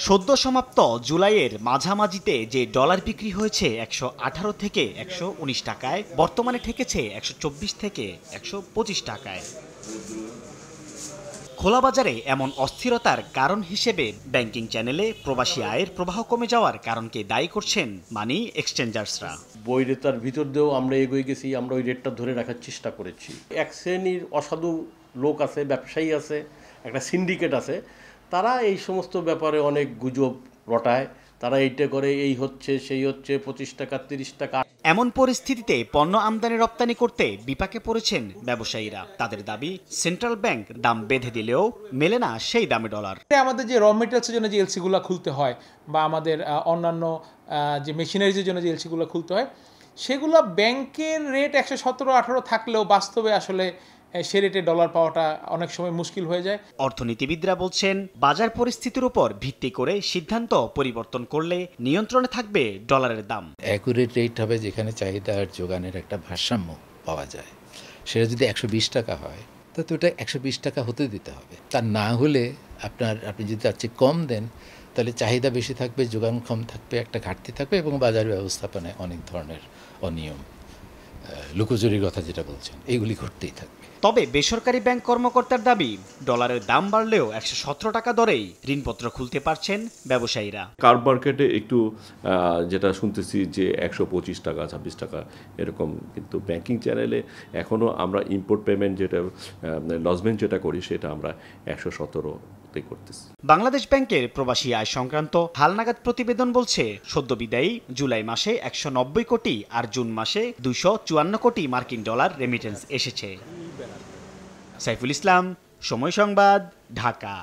সদ্য সমাপ্ত জুলাইয়ের মাঝামাঝিতে যে ডলার বিক্রি হয়েছে 118 থেকে 119 টাকায়, বর্তমানে ঠেকেছে 124 থেকে 125 টাকায়। খোলা বাজারে এমন অস্থিরতার কারণ হিসেবে ব্যাংকিং চ্যানেলে প্রবাসী আয়ের প্রবাহ কমে যাওয়ার কারণকে দায়ী করছেন মানি এক্সচেঞ্জার্সরা। বই রেতার ভিতর দিয়েও আমরা এগিয়ে গেছি, আমরা ওই রেটটা ধরে রাখার চেষ্টা করেছি। এক শ্রেণীর অসাধু লোক আছে, ব্যবসায়ী আছে, একটা সিন্ডিকেট আছে, তারা এই সমস্ত ব্যাপারে অনেক গুজব রটায়। তারা এইটা করে, এই হচ্ছে সেই হচ্ছে, 25 টাকা 30 টাকা। এমন পরিস্থিতিতে পণ্য আমদানি রপ্তানি করতে বিপাকে পড়েছেন ব্যবসায়ীরা। তাদের দাবি, সেন্ট্রাল ব্যাংক দাম বেঁধে দিলেও মেলে না সেই দামে ডলার। আমাদের যে র মেটেরিয়ালসের জন্য যে এলসিগুলো খুলতে হয় বা আমাদের অন্যান্য যে মেশিনারিজের জন্য যে এলসিগুলো খুলতে হয়, সেগুলো ব্যাংকের রেট 117-18 থাকলেও বাস্তবে আসলে সে রেটে ডলার পাওয়াটা অনেক সময় মুশকিল হয়ে যায়। অর্থনীতিবিদরা বলছেন, বাজার পরিস্থিতির উপর ভিত্তি করে সিদ্ধান্ত পরিবর্তন করলে নিয়ন্ত্রণে থাকবে ডলারের দাম। অ্যাকুরেট রেট হবে যেখানে চাহিদা আর যোগানের একটা ভারসাম্য পাওয়া যায়। সেটা যদি 120 টাকা হয়, তো ওটা 120 টাকা হতে দিতে হবে। তা না হলে আপনি যদি তার চেয়ে কম দেন, তাহলে চাহিদা বেশি থাকবে, যোগান কম থাকবে, একটা ঘাটতি থাকবে এবং বাজার ব্যবস্থাপনায় অনেক ধরনের অনিয়ম, লুকোচুরির কথা যেটা বলছেন, এইগুলি ঘটতেই থাকবে। তবে বেসরকারি ব্যাংক কর্মকর্তার দাবি, ডলারের দাম বাড়লেও 117 টাকা দরেই ঋণপত্র খুলতে পারছেন ব্যবসায়ীরা। কার মার্কেটে একটু যেটা শুনতেছি যে 125 টাকা 26 টাকা এরকম, কিন্তু ব্যাংকিং চ্যানেলে এখনও আমরা ইম্পোর্ট পেমেন্ট যেটা লজমেন্ট যেটা করি সেটা আমরা 117 করতেছি। বাংলাদেশ ব্যাংকের প্রবাসী আয় সংক্রান্ত হালনাগাদ প্রতিবেদন বলছে, সদ্য বিদায়ী জুলাই মাসে 190 কোটি আর জুন মাসে 254 কোটি মার্কিন ডলার রেমিটেন্স এসেছে। সাইফুল ইসলাম, সময় সংবাদ, ঢাকা।